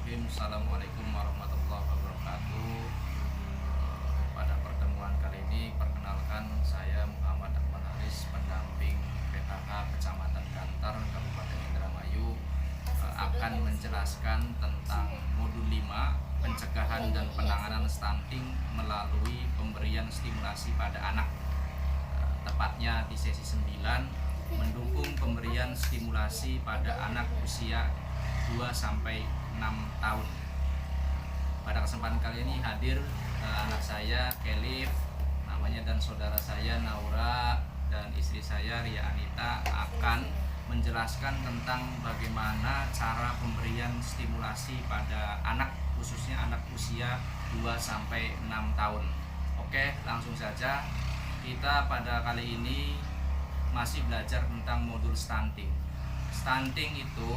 Bismillahirrahmanirrahim. Assalamualaikum warahmatullahi wabarakatuh. Pada pertemuan kali ini, perkenalkan saya Muhammad Akmal Haris, pendamping PKK Kecamatan Gantar, Kabupaten Indramayu, akan menjelaskan tentang modul 5 pencegahan dan penanganan stunting melalui pemberian stimulasi pada anak. Tepatnya di sesi 9, mendukung pemberian stimulasi pada anak usia 2-6 tahun. Pada kesempatan kali ini hadir anak saya Kelif namanya, dan saudara saya Naura, dan istri saya Ria Anita akan menjelaskan tentang bagaimana cara pemberian stimulasi pada anak, khususnya anak usia 2-6 tahun. Oke, langsung saja. Kita pada kali ini masih belajar tentang modul stunting. Stunting itu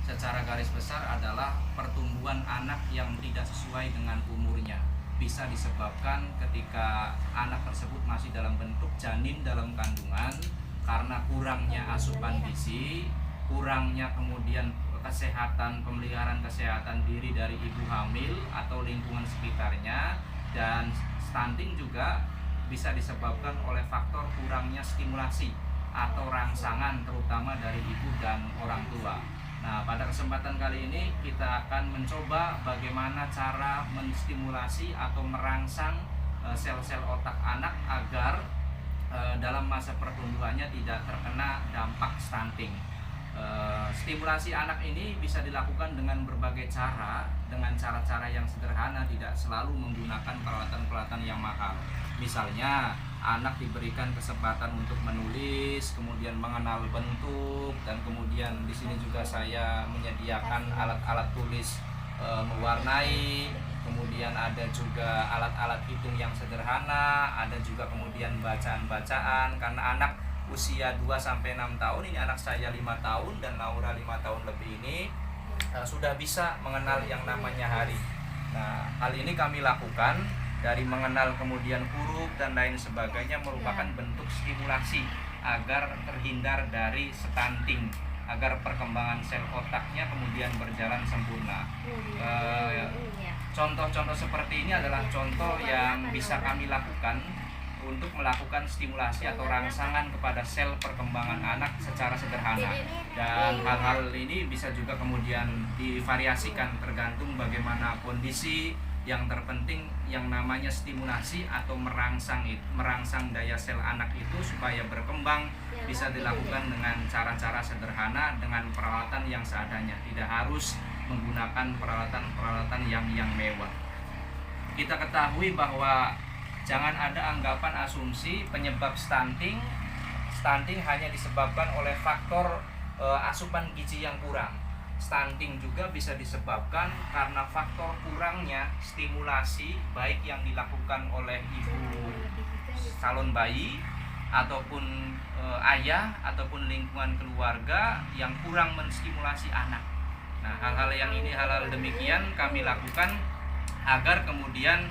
secara garis besar adalah pertumbuhan anak yang tidak sesuai dengan umurnya. Bisa disebabkan ketika anak tersebut masih dalam bentuk janin dalam kandungan karena kurangnya asupan gizi, kurangnya kemudian kesehatan, pemeliharaan kesehatan diri dari ibu hamil atau lingkungan sekitarnya, dan stunting juga bisa disebabkan oleh faktor kurangnya stimulasi atau rangsangan terutama dari ibu dan orang tua. Nah, pada kesempatan kali ini kita akan mencoba bagaimana cara menstimulasi atau merangsang sel-sel otak anak agar dalam masa pertumbuhannya tidak terkena dampak stunting. Stimulasi anak ini bisa dilakukan dengan berbagai cara, dengan cara-cara yang sederhana, tidak selalu menggunakan peralatan-peralatan yang mahal. Misalnya, anak diberikan kesempatan untuk menulis, kemudian mengenal bentuk, dan kemudian di sini juga saya menyediakan alat-alat tulis mewarnai, kemudian ada juga alat-alat hitung yang sederhana, ada juga kemudian bacaan-bacaan, karena anak usia 2-6 tahun, ini anak saya 5 tahun dan Naura 5 tahun lebih ini sudah bisa mengenal yang namanya hari. Nah, hal ini kami lakukan dari mengenal kemudian huruf dan lain sebagainya merupakan bentuk stimulasi agar terhindar dari stunting, agar perkembangan sel otaknya kemudian berjalan sempurna. Contoh-contoh seperti ini adalah contoh yang bisa kami lakukan untuk melakukan stimulasi atau rangsangan kepada sel perkembangan anak secara sederhana, dan hal-hal ini bisa juga kemudian divariasikan tergantung bagaimana kondisi. Yang terpenting yang namanya stimulasi atau merangsang daya sel anak itu supaya berkembang bisa dilakukan dengan cara-cara sederhana dengan peralatan yang seadanya, tidak harus menggunakan peralatan-peralatan yang mewah. Kita ketahui bahwa jangan ada anggapan asumsi penyebab stunting hanya disebabkan oleh faktor asupan gizi yang kurang. Stunting juga bisa disebabkan karena faktor kurangnya stimulasi, baik yang dilakukan oleh ibu calon bayi ataupun ayah ataupun lingkungan keluarga yang kurang menstimulasi anak. Nah, hal-hal demikian kami lakukan agar kemudian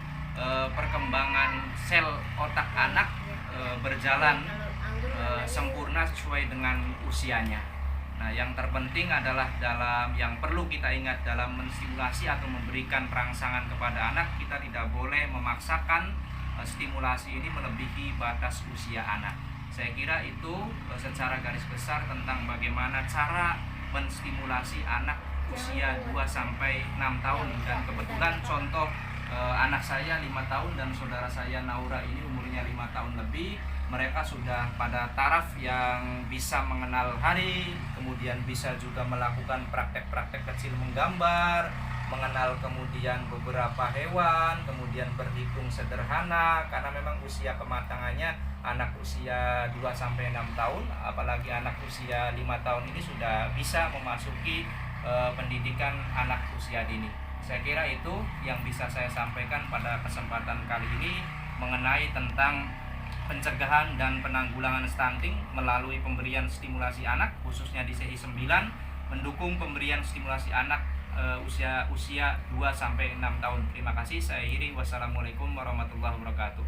perkembangan sel otak anak berjalan sempurna sesuai dengan usianya. Nah, yang terpenting adalah yang perlu kita ingat dalam menstimulasi atau memberikan rangsangan kepada anak, kita tidak boleh memaksakan stimulasi ini melebihi batas usia anak. Saya kira itu secara garis besar tentang bagaimana cara menstimulasi anak usia 2-6 tahun, dan kebetulan contoh anak saya 5 tahun dan saudara saya Naura ini umurnya 5 tahun lebih. Mereka sudah pada taraf yang bisa mengenal hari, kemudian bisa juga melakukan praktek-praktek kecil menggambar, mengenal kemudian beberapa hewan, kemudian berhitung sederhana, karena memang usia kematangannya anak usia 2-6 tahun, apalagi anak usia 5 tahun ini sudah bisa memasuki pendidikan anak usia dini. Saya kira itu yang bisa saya sampaikan pada kesempatan kali ini mengenai tentang pencegahan dan penanggulangan stunting melalui pemberian stimulasi anak, khususnya di sesi 9, mendukung pemberian stimulasi anak usia 2-6 tahun. Terima kasih, saya akhiri. Wassalamualaikum warahmatullahi wabarakatuh.